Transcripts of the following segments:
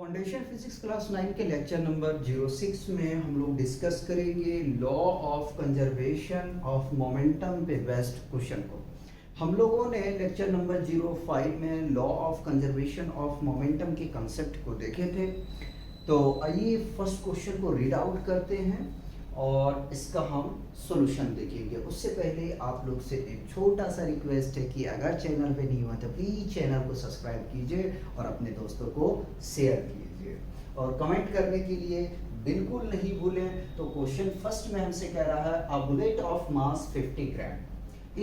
Foundation physics class 9 के lecture number 06 में हम लोग डिस्कस करेंगे law of conservation of momentum पे बेस्ड क्वेश्चन को। हम लोगों ने लेक्चर नंबर 05 में law of conservation of momentum के कंसेप्ट को देखे थे। तो आइए फर्स्ट क्वेश्चन को रीड आउट करते हैं और इसका हम सॉल्यूशन देखेंगे। उससे पहले आप लोग से एक छोटा सा रिक्वेस्ट है कि अगर चैनल पे नहीं हुआ तो प्लीज़ चैनल को सब्सक्राइब कीजिए और अपने दोस्तों को शेयर कीजिए और कमेंट करने के लिए बिल्कुल नहीं भूलें। तो क्वेश्चन फर्स्ट में हमसे कह रहा है a bullet of mass 50 gram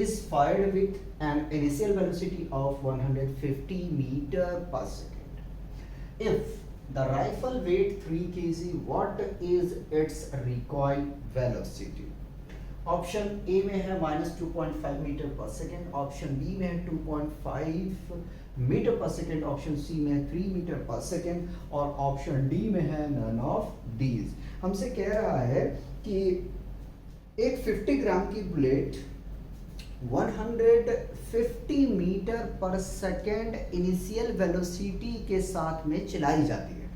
is fired with an initial velocity of 150 meter per second. If the rifle weight 3 kg, what is its recoil velocity? Option A में है -2.5 मीटर पर सेकेंड, ऑप्शन बी में है 2.5 metre पर second, option C में है 3 metre पर second और ऑप्शन डी में है नन ऑफ दीज। हमसे कह रहा है कि एक 50 ग्राम की बुलेट 150 मीटर पर सेकेंड इनिशियल वेलोसिटी के साथ में चलाई जाती है।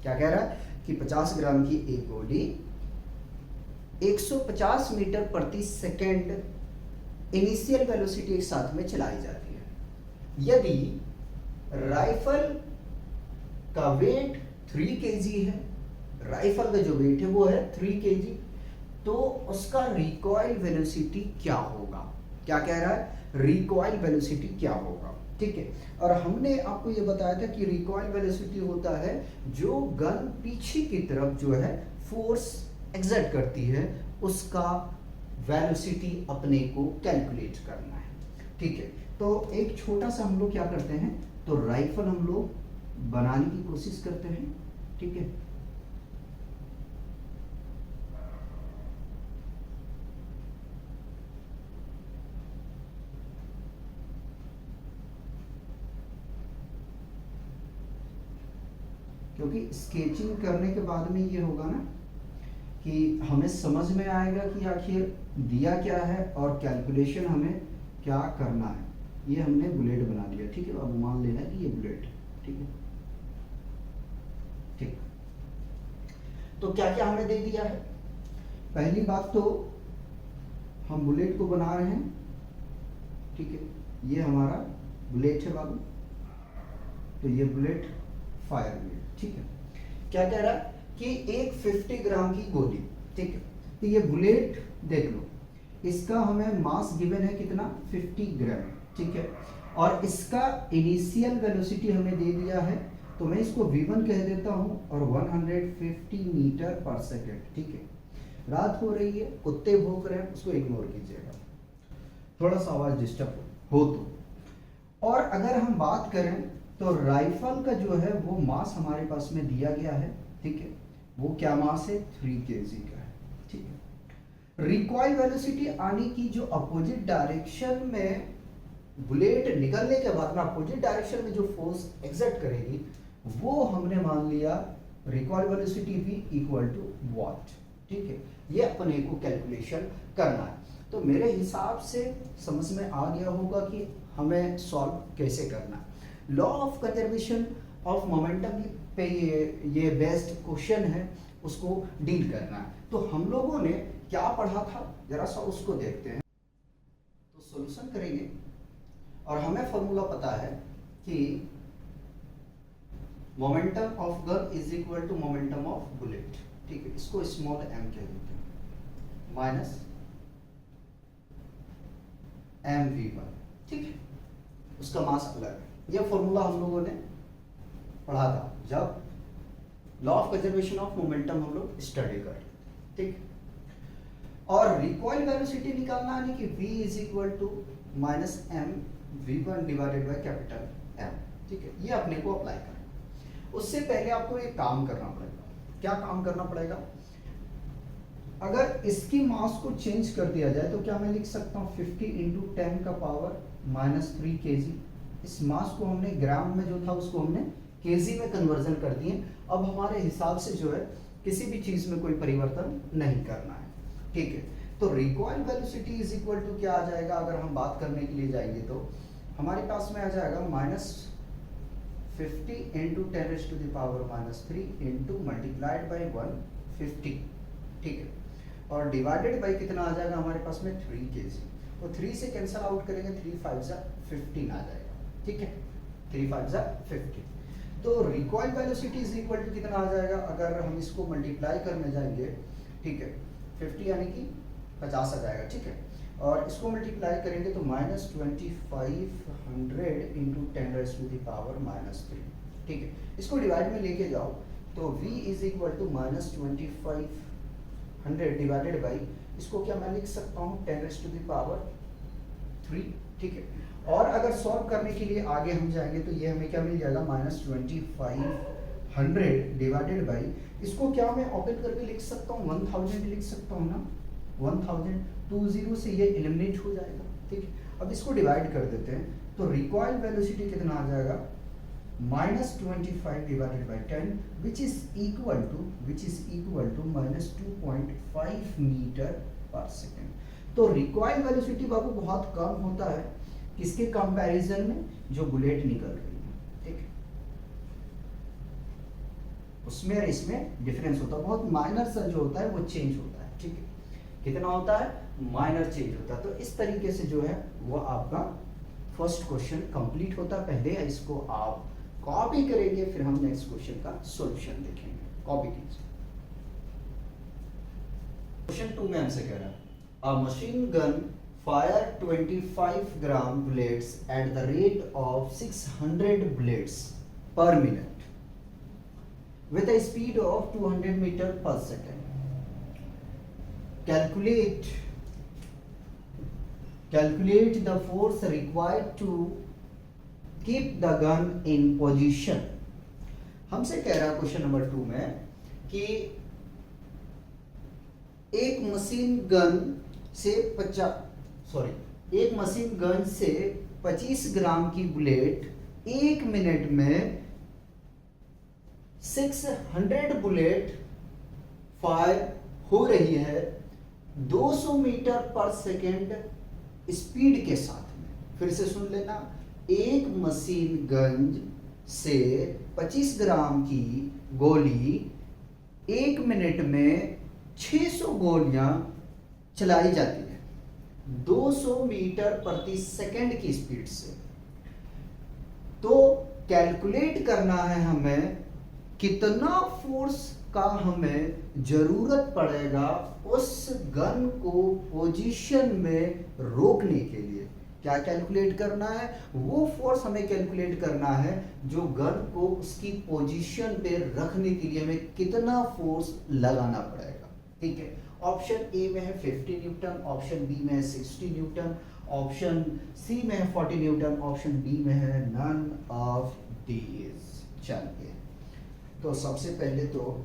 क्या कह रहा है कि 50 ग्राम की एक गोली 150 मीटर प्रति सेकेंड इनिशियल वेलोसिटी के साथ में चलाई जाती है। यदि राइफल का वेट 3 केजी है, राइफल का जो वेट है वो है 3 केजी, तो उसका रिकॉइल वेलोसिटी क्या होगा? क्या कह रहा है? रिकॉइल वेलोसिटी क्या होगा? ठीक है। और हमने आपको ये बताया था कि रिकॉइल वेलोसिटी होता है जो गन पीछे की तरफ जो है फोर्स एक्सर्ट करती है, उसका वेलोसिटी अपने को कैलकुलेट करना है। ठीक है। तो एक छोटा सा हम लोग क्या करते हैं, तो राइफल हम लोग बनाने की कोशिश करते हैं। ठीक है। क्योंकि स्केचिंग करने के बाद में ये होगा ना कि हमें समझ में आएगा कि आखिर दिया क्या है और कैलकुलेशन हमें क्या करना है। ये हमने बुलेट बना लिया। ठीक है। अब मान लेना कि ये बुलेट है। ठीक है। ठीक। तो क्या क्या हमें दे दिया है? पहली बात तो हम बुलेट को बना रहे हैं। ठीक है। ये हमारा बुलेट है बाबू, तो ये बुलेट फायर हुई। ठीक है। क्या कह रहा है कि एक 50 ग्राम की गोली, ठीक है, तो ये बुलेट देख लो, इसका हमें मास गिवन है कितना? 50 ग्राम। ठीक है। और इसका इनिशियल वेलोसिटी हमें दे दिया है, तो मैं इसको v1 कह देता हूं और 150 मीटर पर सेकेंड। ठीक है। रात हो रही है, कुत्ते भौंक रहे हैं, उसको इग्नोर कीजिएगा, थोड़ा सा आवाज डिस्टर्ब हो तो। और अगर हम बात करें तो राइफल का जो है वो मास हमारे पास में दिया गया है। ठीक है। वो क्या मास है? 3 केजी का है। ठीक है। रिकॉइल वेलोसिटी आने की जो अपोजिट डायरेक्शन में बुलेट निकलने के बाद में अपोजिट डायरेक्शन में जो फोर्स एक्सर्ट करेगी वो हमने मान लिया रिकॉइल वेलोसिटी भी इक्वल टू वॉट। ठीक है। ये अपने को कैलकुलेशन करना है। तो मेरे हिसाब से समझ में आ गया होगा कि हमें सॉल्व कैसे करना है। Law of conservation of momentum पे ये बेस्ट क्वेश्चन है, उसको डील करना है। तो हम लोगों ने क्या पढ़ा था जरा सा उसको देखते हैं। तो सॉल्यूशन करेंगे और हमें फॉर्मूला पता है कि momentum of gun is equal to momentum of bullet. ठीक है। इसको स्मॉल m कह देते हैं, माइनस mv1। ठीक है। उसका मास अलग है। यह फॉर्मूला हम लोगों ने पढ़ा था जब law of conservation of momentum हम लोग स्टडी कर। ठीक। और रिकॉइल वेलोसिटी निकालना है कि v is equal to minus m v1 divided by capital M। ठीक है। ये अपने को अप्लाई करें। उससे पहले आपको एक काम करना पड़ेगा। क्या काम करना पड़ेगा? अगर इसकी मास को चेंज कर दिया जाए तो क्या मैं लिख सकता हूँ 50 इंटू 10 का पावर -3 केजी। इस मास को हमने ग्राम में जो था उसको हमने केजी में कन्वर्जन कर दिए। अब हमारे हिसाब से जो है किसी भी चीज में कोई परिवर्तन नहीं करना है। ठीक है। तो recoil velocity is equal to क्या आ जाएगा? अगर हम बात करने के लिए जाएंगे तो हमारे पास में आ जाएगा 50 इंटू 10⁻³ इंटू मल्टीप्लाइड बाई 150, ठीक है, और डिवाइडेड बाई कितना आ जाएगा हमारे पास में 3 kg। तो 3 से कैंसल आउट करेंगे, 3 5 15 आ जाएगा, ठीक है, 3 5 15। तो recoil velocity is equal to कितना आ जाएगा, अगर हम इसको मल्टीप्लाई करने जाएंगे, ठीक है, 50 यानी कि 50 आ जाएगा, ठीक है, और इसको मल्टीप्लाई करेंगे तो -2500 इंटू 10⁻³ ठीक है। इसको डिवाइड में लेके जाओ तो v is equal to -2500 divided by, इसको क्या मैं लिख सकता हूँ 10⁻³ ठीक है। और अगर सॉल्व करने के लिए आगे हम जाएंगे तो ये हमें क्या मिल जाएगा, -2500 डिवाइडेड बाई, इसको क्या मैं ओपन करके लिख सकता हूँ 1000 लिख सकता हूँ ना, 1000 20 से ये एलिमिनेट हो जाएगा, ठीक है। अब इसको डिवाइड कर देते हैं तो रिकॉइल वेलोसिटी कितना आ जाएगा, -25 divided by 10 which is equal to -2.5 metre पर सेकेंड। तो रिकॉइल वेलोसिटी बाबू बहुत कम होता है किसके कंपैरिजन में, जो बुलेट निकल रही है, ठीक है, उसमें और इसमें डिफरेंस होता है, बहुत माइनर सा जो होता है वो चेंज होता है, ठीक है, कितना होता है, माइनर चेंज होता है। तो इस तरीके से जो है वो आपका फर्स्ट क्वेश्चन कंप्लीट होता है। पहले इसको आप कॉपी करेंगे, फिर हम नेक्स्ट क्वेश्चन का सॉल्यूशन देखेंगे। कॉपी कीजिए। क्वेश्चन 2 में हमसे कह रहा है अ machine gun fire 25 gram bullets at the rate of 600 bullets per minute with a speed of 200 meter per second. Calculate the force required to keep the gun in position. हमसे कह रहा है क्वेश्चन नंबर 2 में कि एक machine gun से 25 ग्राम की bullet 1 minute में 600 बुलेट फायर हो रही है 200 मीटर पर सेकेंड स्पीड के साथ में। फिर से सुन लेना, एक मशीन गन से 25 ग्राम की गोली 1 मिनट में 600 गोलियां चलाई जाती है 200 मीटर प्रति सेकंड की स्पीड से। तो कैलकुलेट करना है हमें कितना फोर्स का हमें जरूरत पड़ेगा उस गन को पोजीशन में रोकने के लिए। क्या कैलकुलेट करना है, वो फोर्स हमें कैलकुलेट करना है जो गन को उसकी पोजीशन पे रखने के लिए हमें कितना फोर्स लगाना पड़ेगा, ठीक है। ऑप्शन ए में है 50 न्यूटन, ऑप्शन बी में है 60 न्यूटन, ऑप्शन सी में है 40 न्यूटन, ऑप्शन डी में है नन ऑफ दीज। चलिए, तो सबसे पहले तो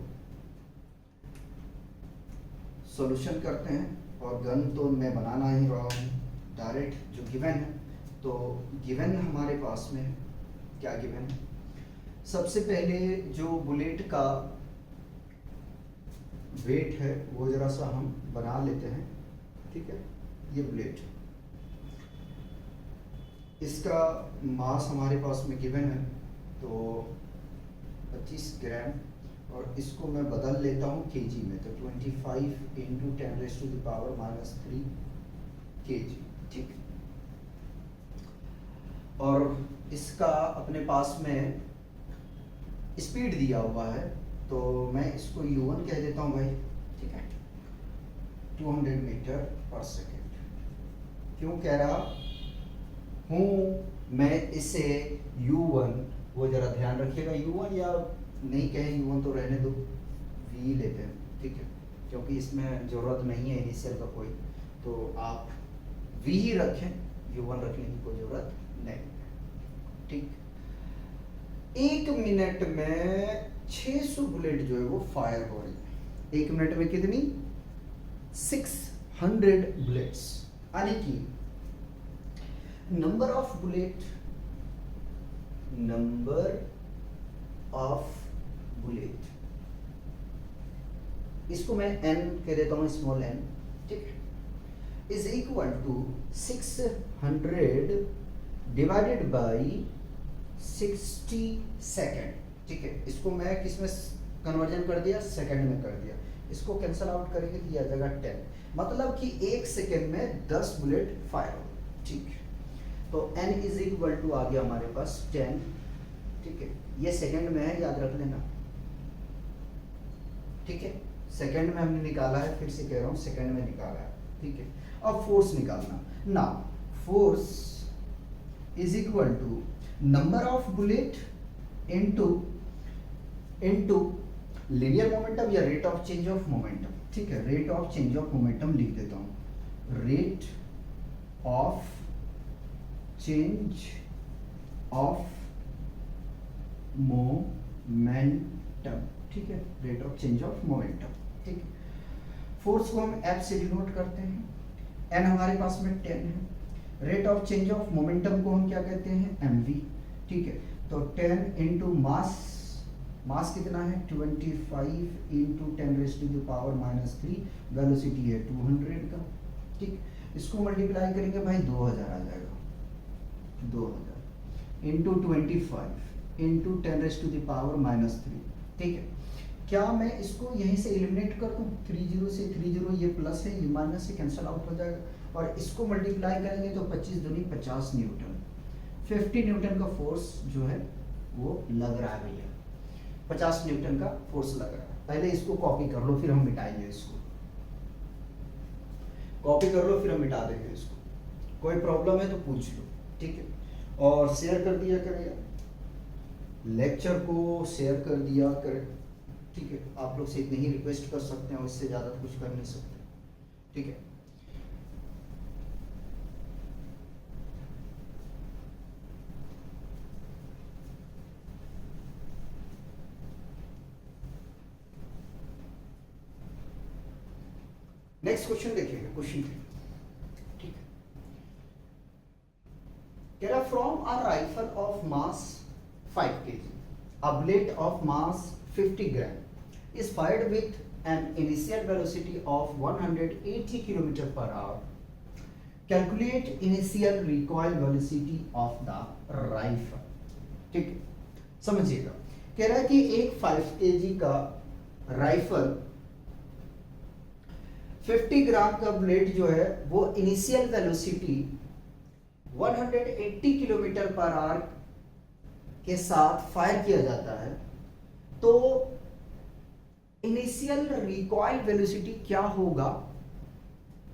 सॉल्यूशन करते हैं, और गन तो मैं बनाना ही रहा हूँ डायरेक्ट जो गिवन है। तो गिवन हमारे पास में क्या गिवन है, सबसे पहले जो बुलेट का वेट है वो जरा सा हम बना लेते हैं, ठीक है। ये बुलेट, इसका मास हमारे पास में गिवन है तो 25 ग्राम, और इसको मैं बदल लेता हूँ केजी में, तो 25 इंटू 10⁻³ केजी, ठीक। और इसका अपने पास में स्पीड दिया हुआ है तो मैं इसको u1 कह देता हूँ भाई, ठीक है, 200 मीटर पर सेकेंड। क्यों कह रहा हूँ मैं इसे u1, वो जरा ध्यान रखिएगा, u1 या नहीं कहे u1 तो रहने दो, v लेते हैं, ठीक है, क्योंकि इसमें जरूरत नहीं है इनिशियल का कोई, तो आप v ही रखें, u1 रखने की कोई जरूरत नहीं, ठीक। 1 मिनट में 600 बुलेट जो है वो फायर हो रही है। 1 मिनट में कितनी, 600 बुलेट्स, यानी कि नंबर ऑफ बुलेट इसको मैं n कह देता हूं, स्मॉल n, ठीक है, is equal to 600 divided by 60 second, ठीक है। इसको मैं किस में कन्वर्जन कर दिया, सेकंड में कर दिया। इसको कैंसल आउट करेंगे तो आ जाएगा 10, मतलब कि 1 सेकेंड में 10 बुलेट फायर हो, ठीक है। तो n इज इक्वल टू आ गया हमारे पास 10, ठीक है। ये सेकंड में है, याद रख लेना, ठीक है। सेकंड में हमने निकाला है, फिर से कह रहा हूँ सेकंड में निकाला है, ठीक है। अब फोर्स निकालना ना, force is equal to number of bullet into linear momentum या rate of change of momentum, ठीक है। Rate of change of momentum लिख देता हूं, rate of change of momentum, ठीक है। Rate of change of momentum, ठीक है। फोर्स को हम F से डिनोट करते हैं, n हमारे पास में 10 है। Rate of change of momentum को हम क्या कहते हैं, mv, ठीक है। तो 10 इंटू मास, मास कितना है 25 इंटू 10⁻³ वेलोसिटी है 200 का, ठीक। इसको मल्टीप्लाई करेंगे भाई 2000 आ जाएगा, 2000 इंटू 25 इंटू 10⁻³ ठीक है। क्या मैं इसको यहीं से एलिमिनेट कर दूं, 30 से 30, ये प्लस है ये माइनस से कैंसिल आउट हो जाएगा, और इसको मल्टीप्लाई करेंगे तो 25 दूनी 50 न्यूटन, 50 न्यूटन का फोर्स जो है वो लग रहा है भैया, 50 न्यूटन का फोर्स लग रहा है। पहले इसको कॉपी कर लो, फिर हम मिटाएंगे इसको, कॉपी कर लो फिर हम मिटा देंगे इसको। कोई प्रॉब्लम है तो पूछ लो, ठीक है। और शेयर कर दिया करें यार, लेक्चर को शेयर कर दिया करें, ठीक है। आप लोग से इतनी ही रिक्वेस्ट कर सकते हैं, और इससे ज़्यादा कुछ कर नहीं सकते, ठीक है। नेक्स्ट क्वेश्चन देखिएगा, क्वेश्चन 3, ठीक है। कह रहा from a rifle of mass 5 kg, a bullet of mass 50 gram is fired with an initial velocity of 180 km per hour. Calculate initial recoil velocity of the rifle, ठीक है। समझिएगा, कह रहा है कि एक 5 kg का राइफल 50 ग्राम का बुलेट जो है वो initial velocity 180 kilometre per hour के साथ फायर किया जाता है, तो इनिशियल रिकॉइल वेलोसिटी क्या होगा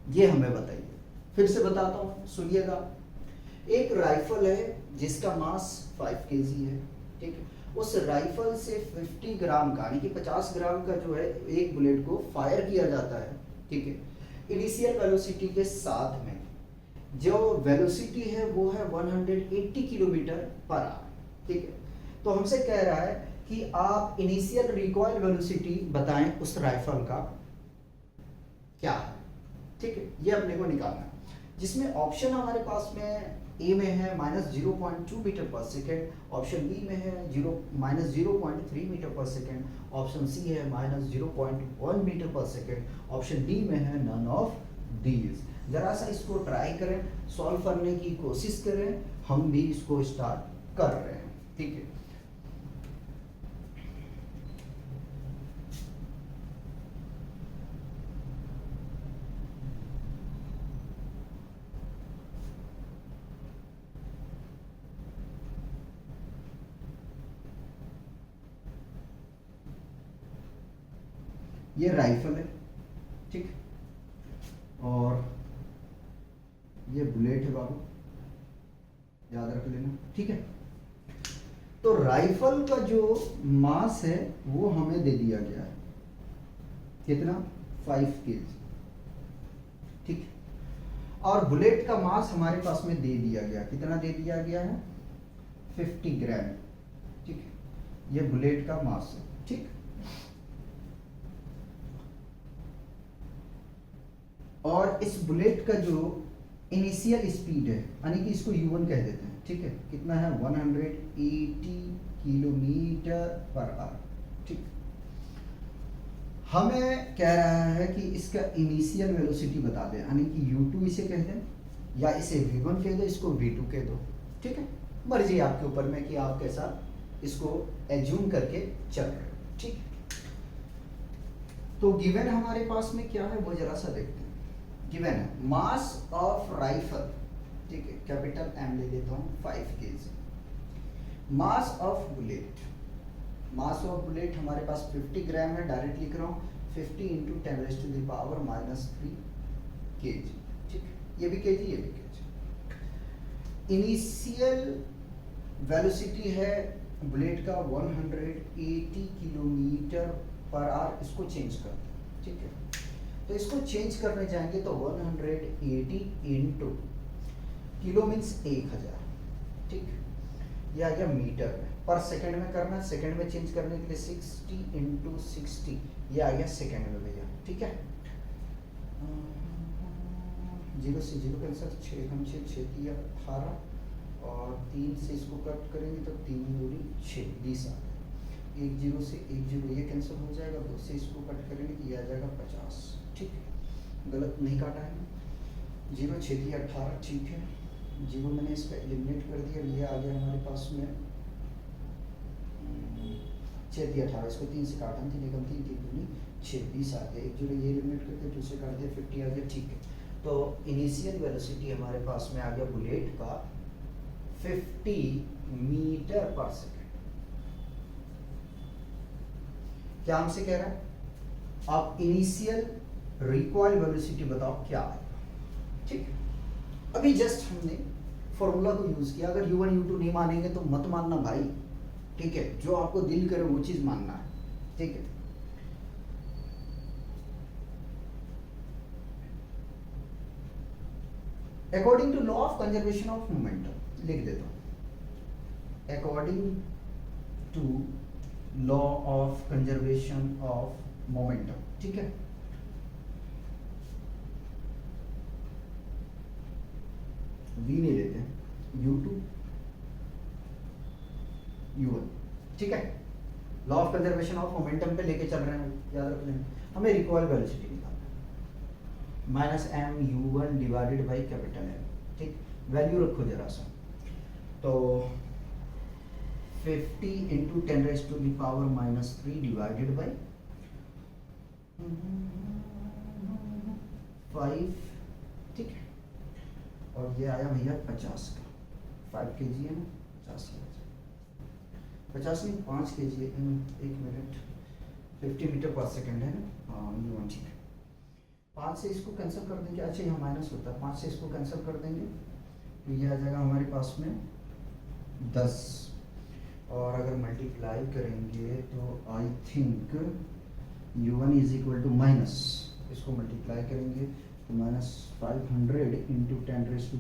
ये हमें बताइए। फिर से बताता हूं, सुनिएगा। एक राइफल है जिसका मास 5 kg है, ठीक है। उस राइफल से 50 ग्राम का यानी कि 50 ग्राम का जो है एक बुलेट को फायर किया जाता है, ठीक है। इनिशियल वेलोसिटी के साथ में जो वेलोसिटी है वो है 180 किलोमीटर पर आवर, ठीक है। तो हमसे कह रहा है कि आप इनिशियल रिकॉइल वेलोसिटी बताएं उस राइफल का क्या है, ठीक है। ये अपने को निकालना है, जिसमें ऑप्शन हमारे पास में ए में है -0.2 मीटर पर सेकेंड, ऑप्शन बी में है -0.3 मीटर पर सेकेंड, ऑप्शन सी है -0.1 मीटर पर सेकेंड, ऑप्शन डी में है नन ऑफ दीज। जरा सा इसको ट्राई करें, सॉल्व करने की कोशिश करें, हम भी इसको स्टार्ट कर रहे हैं, ठीक है। ये राइफल है, ठीक, और ये बुलेट है बाबू, याद रख लेना, ठीक है। तो राइफल का जो मास है वो हमें दे दिया गया है, कितना 5 kg, ठीक। और बुलेट का मास हमारे पास में दे दिया गया, कितना दे दिया गया है 50 ग्राम, ठीक है। ये बुलेट का मास है, ठीक। और इस बुलेट का जो इनिशियल स्पीड है यानी कि इसको u1 कह देते हैं, ठीक है। कितना है 180 किलोमीटर पर आवर, ठीक। हमें कह रहा है कि इसका इनिशियल वेलोसिटी बता दें, यानी कि u2 इसे कह दें, या इसे v1 कह दो, इसको v2 कह दो, ठीक है। मर्जी आपके ऊपर में कि आप कैसा इसको एज्यूम करके चल रहे हो, ठीक। तो गिवन हमारे पास में क्या है वो जरा सा देखते हैं। गिवन है मास ऑफ राइफल, ठीक है, कैपिटल एम ले लेता हूँ 5 kg। Mass of bullet, mass of bullet हमारे पास 50 ग्राम है, डायरेक्ट लिख रहा हूँ 50 इंटू 10⁻³ kg, ठीक, ये भी kg ये भी kg। इनिशियल वेलोसिटी है बुलेट का 180 km/h, इसको चेंज करते हैं, ठीक है। तो इसको चेंज करने जाएंगे तो 180 इंटू किलो मीन्स 1000, ठीक, ये आ गया मीटर में, पर सेकंड में करना है, सेकंड में चेंज करने के लिए 60 इंटू 60, ये आ गया सेकंड में भैया, ठीक है। 0 से 0 कैंसर, 6 हम 6 6 3 18 और 3 से इसको कट करेंगे तो 3 दूनी 6 20 आ गया। 1 0 से 1 0 ये कैंसिल हो जाएगा, 2 से इसको कट करेंगे तो ये आ जाएगा 50, ठीक, गलत नहीं काटा है। 0 6 3 18, ठीक है, 0 मैंने इसका एलिमिनेट कर दिया, ये आ गया हमारे पास में 6 3 18, इसको 3 से काटा, 3 एकम 3 3 दूनी 6 20 आ गया। 1 0 ये एलिमिनेट करके 2 से काट दिया 50 आ गया, ठीक है। तो इनिशियल वेलोसिटी हमारे पास में आ गया बुलेट का 50 मीटर पर सेकेंड। क्या हमसे कह रहा है, आप इनिशियल रिकॉइल वेलोसिटी बताओ क्या आएगा, ठीक है। अभी जस्ट हमने फॉर्मूला को यूज किया, अगर u1 u2 नहीं मानेंगे तो मत मानना भाई, ठीक है, जो आपको दिल करे वो चीज मानना है, ठीक है। According to law of conservation of momentum लिख देता हूं, according to law of conservation of momentum, ठीक है। v नहीं लेते हैं, u2 u1, ठीक है। Law of conservation of momentum पे लेके चल रहे हैं, याद रख लें। हमें रिकॉइल वेलोसिटी निकालना है, minus m u1 divided by capital M, ठीक, वैल्यू रखो जरा सा, तो 50 इंटू 10⁻³ डिवाइडेड बाई 5, ठीक है, और ये आया भैया 50 का, 5 kg है ना, 50 नहीं 5 kg है, 1 मिनट, 50 मीटर पर सेकेंड है ना, हाँ ये ठीक है। 5 से इसको कैंसिल कर देंगे, अच्छा यहाँ माइनस होता है, 5 से इसको कैंसिल कर देंगे तो ये आ जाएगा हमारे पास में 10, और अगर मल्टीप्लाई करेंगे तो I think u1 is equal to minus, इसको मल्टीप्लाई करेंगे तो -500 इंटू 10⁻³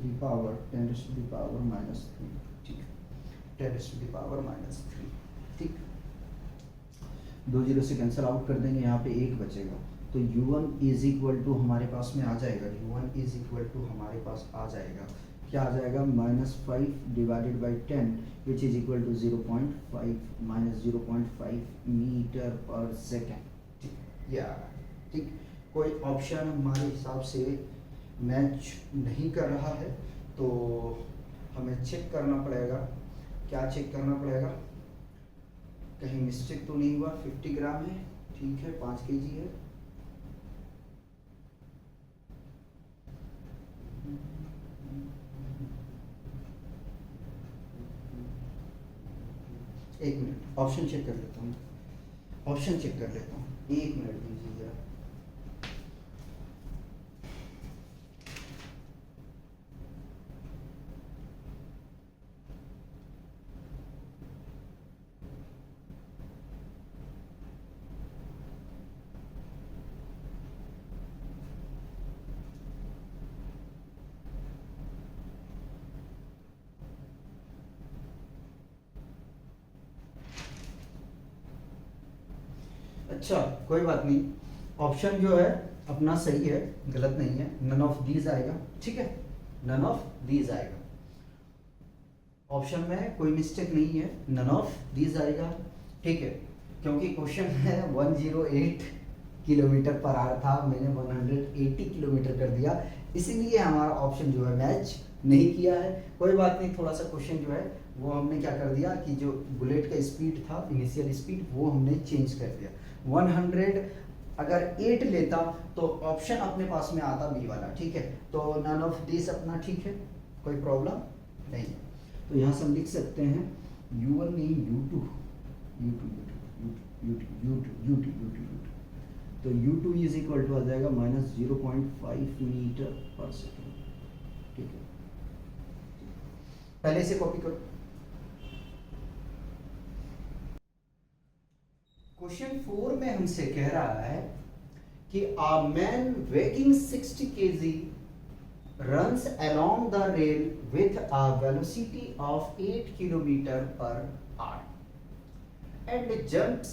ठीक, 10⁻⁻3, ठीक, 2 0 से कैंसिल आउट कर देंगे, यहाँ पे 1 बचेगा, तो u1 इज इक्वल टू हमारे पास में आ जाएगा, u1 इज इक्वल टू हमारे पास आ जाएगा, क्या आ जाएगा, -5 divided by 10 which is equal to 0.5 -0.5 metre पर सेकेंड, ठीक, या ठीक। कोई ऑप्शन हमारे हिसाब से मैच नहीं कर रहा है तो हमें चेक करना पड़ेगा, क्या चेक करना पड़ेगा, कहीं मिस्टेक तो नहीं हुआ। 50 ग्राम है, ठीक है, 5 kg है, एक मिनट ऑप्शन चेक कर लेता हूँ, ऑप्शन चेक कर लेता हूँ, 1 मिनट दीजिए जरा। अच्छा कोई बात नहीं, ऑप्शन जो है अपना सही है, गलत नहीं है, नन ऑफ दीज आएगा, ठीक है, नन ऑफ दीज आएगा, ऑप्शन में कोई मिस्टेक नहीं है, नन ऑफ दीज आएगा, ठीक है, क्योंकि क्वेश्चन है 108 किलोमीटर पर आवर था, मैंने 180 किलोमीटर कर दिया, इसीलिए हमारा ऑप्शन जो है मैच नहीं किया है, कोई बात नहीं। थोड़ा सा क्वेश्चन जो है वो हमने क्या कर दिया कि जो बुलेट का स्पीड था, इनिशियल स्पीड, वो हमने चेंज कर दिया। 100 अगर 8 लेता तो ऑप्शन अपने पास में आता बी वाला, ठीक है। तो नन ऑफ दिस अपना ठीक है, कोई प्रॉब्लम नहीं है। तो यहाँ से हम लिख सकते हैं U1 नहीं U2, तो U2 इज इक्वल टू आ जाएगा -0.5 मीटर पर सेकेंड, ठीक है। पहले से कॉपी करो। क्वेश्चन 4 में हमसे कह रहा है कि a man weighing 60 kg runs along the rail with a velocity of 8 km/h and jumps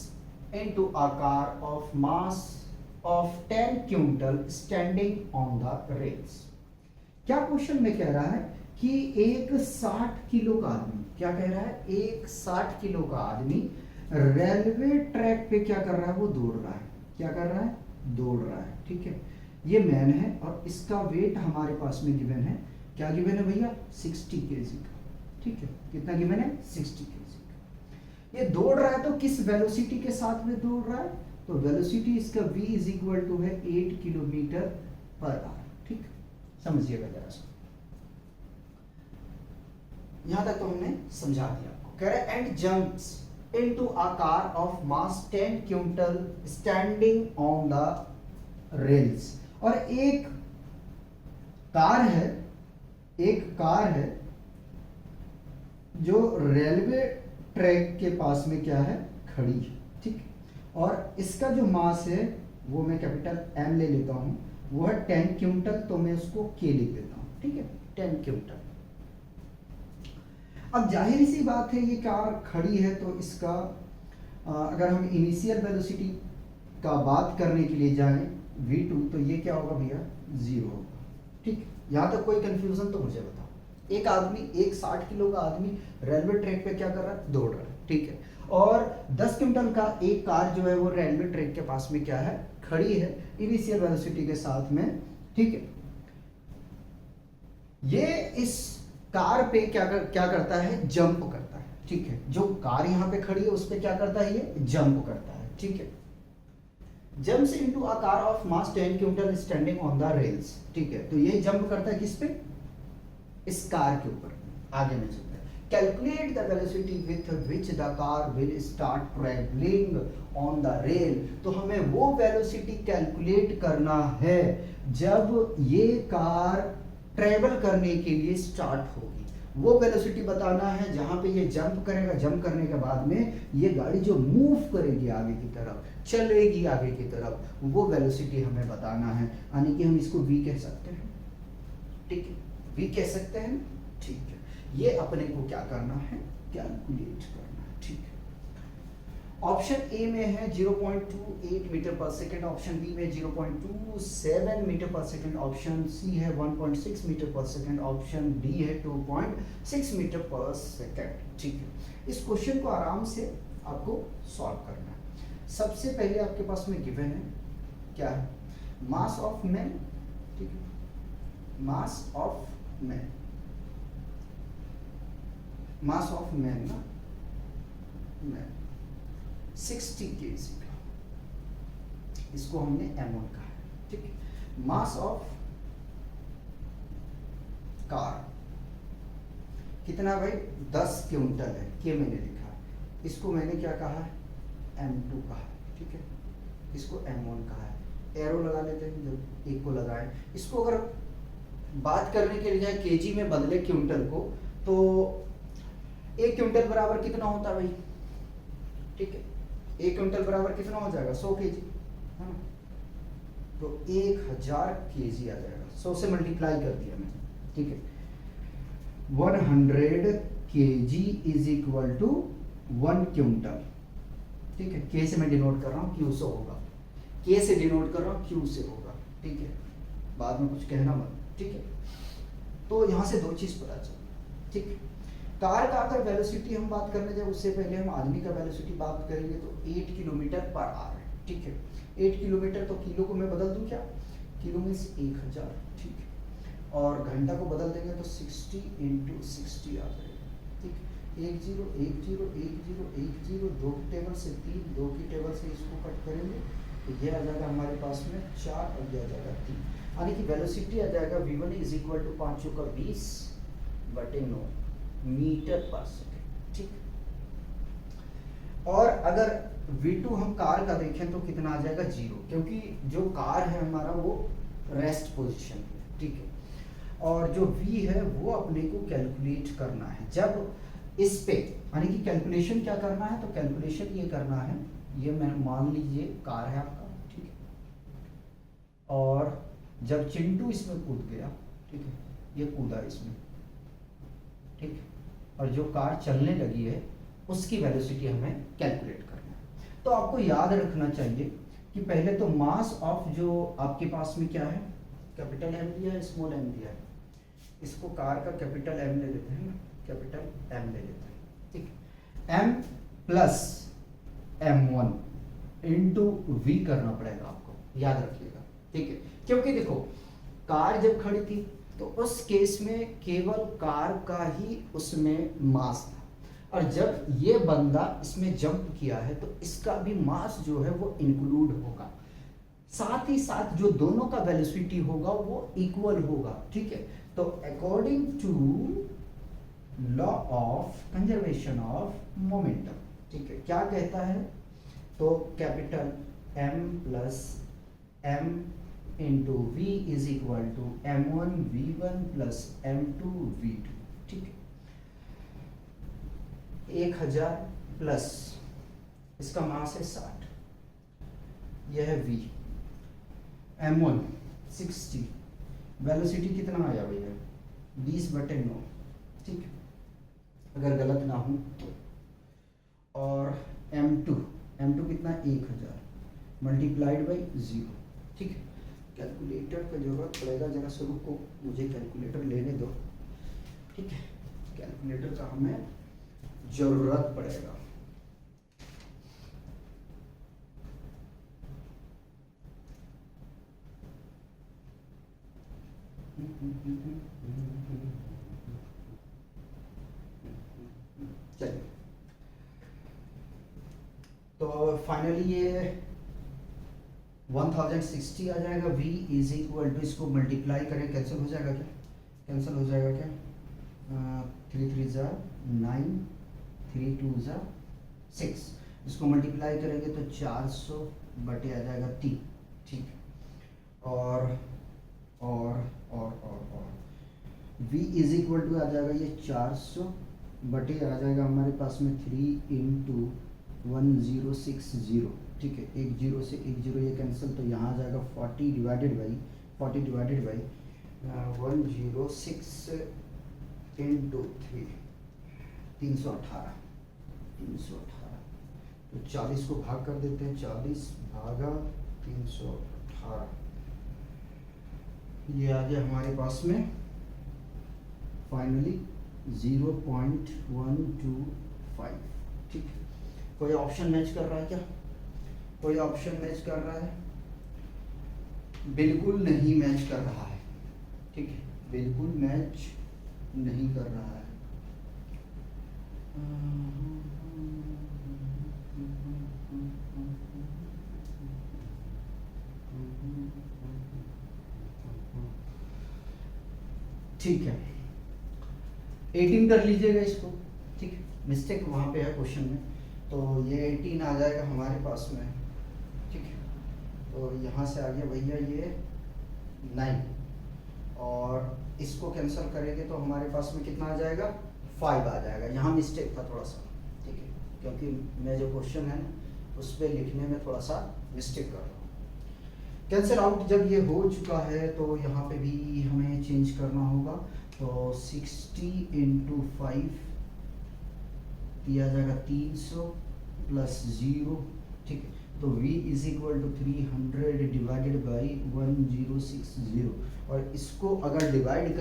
into a car of mass of 10 quintal standing on the rails। क्या क्वेश्चन में कह रहा है कि एक 60 किलो का आदमी, क्या कह रहा है, एक 60 किलो का आदमी रेलवे ट्रैक पे क्या कर रहा है, वो दौड़ रहा है। क्या कर रहा है, दौड़ रहा है, ठीक है। ये मैन है और इसका वेट हमारे पास में गिवन है, क्या गिवन है भैया, 60 केजी का, ठीक है। कितना गिवन है, 60 केजी का। ये दौड़ रहा है तो किस वेलोसिटी के साथ में दौड़ रहा है, तो वेलोसिटी इसका v इज इक्वल टू है 8 km/h, ठीक। समझिएगा जरा सा, यहां तक तो हमने समझा दिया आपको। कह रहा है and jumps into a car of mass 10 quintal standing on the rails। और एक कार है जो रेलवे ट्रैक के पास में क्या है, खड़ी है, ठीक। और इसका जो मास है वो मैं कैपिटल M ले लेता हूं, वो है 10 क्विंटल, तो मैं उसको K लिख देता हूं, ठीक है, 10 क्विंटल। अब जाहिर सी बात है ये कार खड़ी है तो इसका अगर हम इनिशियल वेलोसिटी का बात करने के लिए जाएं v2, तो ये क्या होगा भैया, 0 होगा, ठीक। यहाँ तक कोई कंफ्यूजन तो मुझे बताओ। एक आदमी, एक 60 किलो का आदमी रेलवे ट्रैक पे क्या कर रहा है, दौड़ रहा है, ठीक है। और 10 क्विंटल का एक कार जो है वो रेलवे ट्रैक के पास में क्या है, खड़ी है इनिशियल वेलोसिटी के साथ में, ठीक है। ये इस कार पे क्या करता है, जंप करता है, ठीक है। जो कार यहाँ पे खड़ी है उस पे क्या करता है, ये जंप करता है, ठीक है। Jumps into a car of mass 10 quintal standing on the rails, ठीक है। तो ये जंप करता है किस पे, इस कार के ऊपर। आगे में चलते हैं, calculate the velocity with which the car will start travelling on the rail. तो हमें वो वेलोसिटी कैलकुलेट करना है जब ये कार ट्रेवल करने के लिए स्टार्ट होगी। वो वेलोसिटी बताना है जहां पे ये जंप करेगा, जंप करने के बाद में ये गाड़ी जो मूव करेगी आगे की तरफ, चलेगी आगे की तरफ, वो वेलोसिटी हमें बताना है। यानी कि हम इसको v कह सकते हैं, ठीक है, v कह सकते हैं, ठीक है। ये अपने को क्या करना है, कैलकुलेट करना है, ठीक है। ऑप्शन ए में है 0.28 मीटर पर सेकेंड, ऑप्शन बी में 0.27 मीटर पर सेकेंड, ऑप्शन सी है 1.6 मीटर पर सेकेंड, ऑप्शन डी है 2.6 मीटर पर सेकेंड, ठीक है। इस क्वेश्चन को आराम से आपको सॉल्व करना है। सबसे पहले आपके पास में गिवन है क्या है, मास ऑफ मैन, ठीक है, mass of man, mass of man ना, मैन 60 केजी का, इसको हमने m1 कहा है, ठीक है। मास ऑफ कार कितना भाई, 10 क्विंटल है, के मैंने लिखा है, इसको मैंने क्या कहा है, m2 कहा है, ठीक है। इसको m1 कहा है, एरो लगा लेते हैं, जब एक को लगाए। इसको अगर बात करने के लिए जाए केजी में बदले क्विंटल को, तो 1 क्विंटल बराबर कितना होता है भाई, ठीक है। 1 क्विंटल बराबर कितना हो जाएगा, 100 केजी, है ना। तो 1000 केजी आ जाएगा, 100 से मल्टीप्लाई कर दिया मैंने, ठीक है। 100 KG is equal to 1 quintal, ठीक है। के से मैं डिनोट कर रहा हूँ, क्यू से होगा, के से डिनोट कर रहा हूँ, क्यू से होगा, ठीक है। बाद में कुछ कहना मत, ठीक है। तो यहाँ से 2 चीज पता चला, ठीक है। कार का अगर वेलोसिटी हम बात करने जाए उससे पहले हम आदमी का वेलोसिटी बात करेंगे, तो 8 किलोमीटर पर आवर, ठीक है। 8 किलोमीटर, तो किलो को मैं बदल दूं क्या, किलो मीन्स 1000, ठीक है। और घंटा को बदल देंगे तो 60 इंटू 60 आ जाएगा। ठीक, 1 0 1 0 1 0 1 0, 2 की टेबल से 3, 2 की टेबल से इसको कट करेंगे तो ये आ जाएगा हमारे पास में 4 और ये आ जाएगा 3, यानी कि वेलोसिटी आ जाएगा v1 इज इक्वल टू 5 चौका 20 बटे 9 मीटर पर सेकेंड। ठीक, और अगर v2 हम कार का देखें तो कितना आ जाएगा 0, क्योंकि जो कार है हमारा वो रेस्ट पोजीशन है। ठीक है, और जो v है वो अपने को कैलकुलेट करना है जब इस पे, यानी कि कैलकुलेशन क्या करना है, तो कैलकुलेशन ये करना है, ये मैं मान लीजिए कार है आपका। ठीक है, और जब चिंटू इसमें कूद गया, ठीक है, ये कूदा इसमें, ठीक, और जो कार चलने लगी है उसकी वेलोसिटी हमें कैलकुलेट करना है। तो आपको याद रखना चाहिए कि पहले तो मास ऑफ जो आपके पास में क्या है, कैपिटल एम लिया है, स्मॉल एम लिया है, इसको कार का कैपिटल एम ले लेते हैं ना, कैपिटल एम ले लेते हैं। ठीक, M plus m1 into we करना पड़ेगा आपको, याद रखिएगा। ठीक है, क्योंकि देखो कार जब खड़ी थी तो उस केस में केवल कार का ही उसमें मास था, और जब ये बंदा इसमें जंप किया है तो इसका भी मास जो है वो इंक्लूड होगा, साथ ही साथ जो दोनों का वेलोसिटी होगा वो इक्वल होगा। ठीक है, तो according to law of conservation of momentum, ठीक है, क्या कहता है, तो capital M plus M into v is equal to m1 v1 plus m2 v2। ठीक है, 1000 प्लस इसका मास है 60, यह है v, m1 60, वेलोसिटी कितना आया भैया 20 बटे 9। ठीक है, अगर गलत ना हो तो, और m2 कितना 1000 मल्टीप्लाइड बाई 0। ठीक है, कैलकुलेटर का जरूरत पड़ेगा, जरा शुरू को मुझे कैलकुलेटर लेने दो। ठीक है, कैलकुलेटर का हमें जरूरत पड़ेगा। चलिए, तो फाइनली ये 1060 आ जाएगा। v इज इक्वल टू, इसको मल्टीप्लाई करें, कैंसिल हो जाएगा क्या, कैंसिल हो जाएगा क्या, 3 3 ज़ा 9, 3 2 ज़ा 6, इसको मल्टीप्लाई करेंगे तो 400 बटे आ जाएगा 3। ठीक, और v इज इक्वल टू आ जाएगा ये 400 बटे आ जाएगा हमारे पास में 3 इंटू 1060। ठीक है, 1 0 से 1 0 ये कैंसिल, तो यहाँ आ जाएगा 40 डिवाइडेड बाई 106 इंटू 3, 318, तो 40 को भाग कर देते हैं, 40 भागा 318, ये आ गया हमारे पास में फाइनली 0.125। ठीक है, कोई ऑप्शन मैच कर रहा है क्या, कोई ऑप्शन मैच कर रहा है, बिल्कुल नहीं मैच कर रहा है। ठीक है, बिल्कुल मैच नहीं कर रहा है। ठीक है, 18 कर लीजिएगा इसको। ठीक है, मिस्टेक वहाँ पे है क्वेश्चन में, तो ये 18 आ जाएगा हमारे पास में। ठीक है, तो यहाँ से आ गया भैया ये 9, और इसको कैंसिल करेंगे तो हमारे पास में कितना आ जाएगा 5 आ जाएगा। यहाँ मिस्टेक था थोड़ा सा, ठीक है, क्योंकि मैं जो क्वेश्चन है ना उस पर लिखने में थोड़ा सा मिस्टेक कर रहा हूँ। कैंसिल आउट जब ये हो चुका है तो यहाँ पे भी हमें चेंज करना होगा, तो 60 इंटू 5 दिया जाएगा 300 प्लस 0। ठीक है, तो v is equal to 300 divided by 1060, और इसको अगर डिवाइड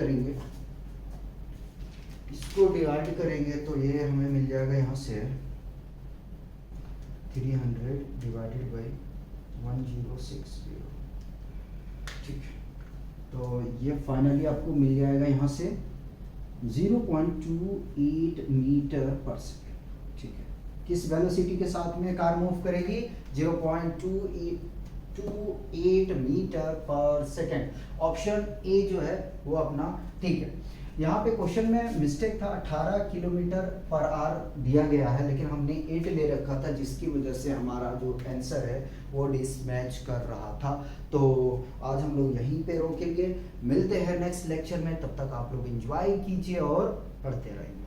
करेंगे, तो ये हमें मिल जाएगा यहाँ से 300 डिवाइडेड बाई 1060। ठीक है, तो ये फाइनली आपको मिल जाएगा यहाँ से 0.28 मीटर पर सेकेंड। ठीक है, किस वेलोसिटी के साथ में कार मूव करेगी? 0.28 मीटर पर सेकेंड। ऑप्शन ए जो है वो अपना ठीक है। यहाँ पे क्वेश्चन में मिस्टेक था, 18 किलोमीटर पर आवर दिया गया है, लेकिन हमने 8 ले रखा था, जिसकी वजह से हमारा जो आंसर है वो डिसमैच कर रहा था। तो आज हम लोग यहीं पे रोकेंगे, मिलते हैं नेक्स्ट लेक्चर में। तब तक आप लोग एंजॉय कीजिए और पढ़ते रहेंगे।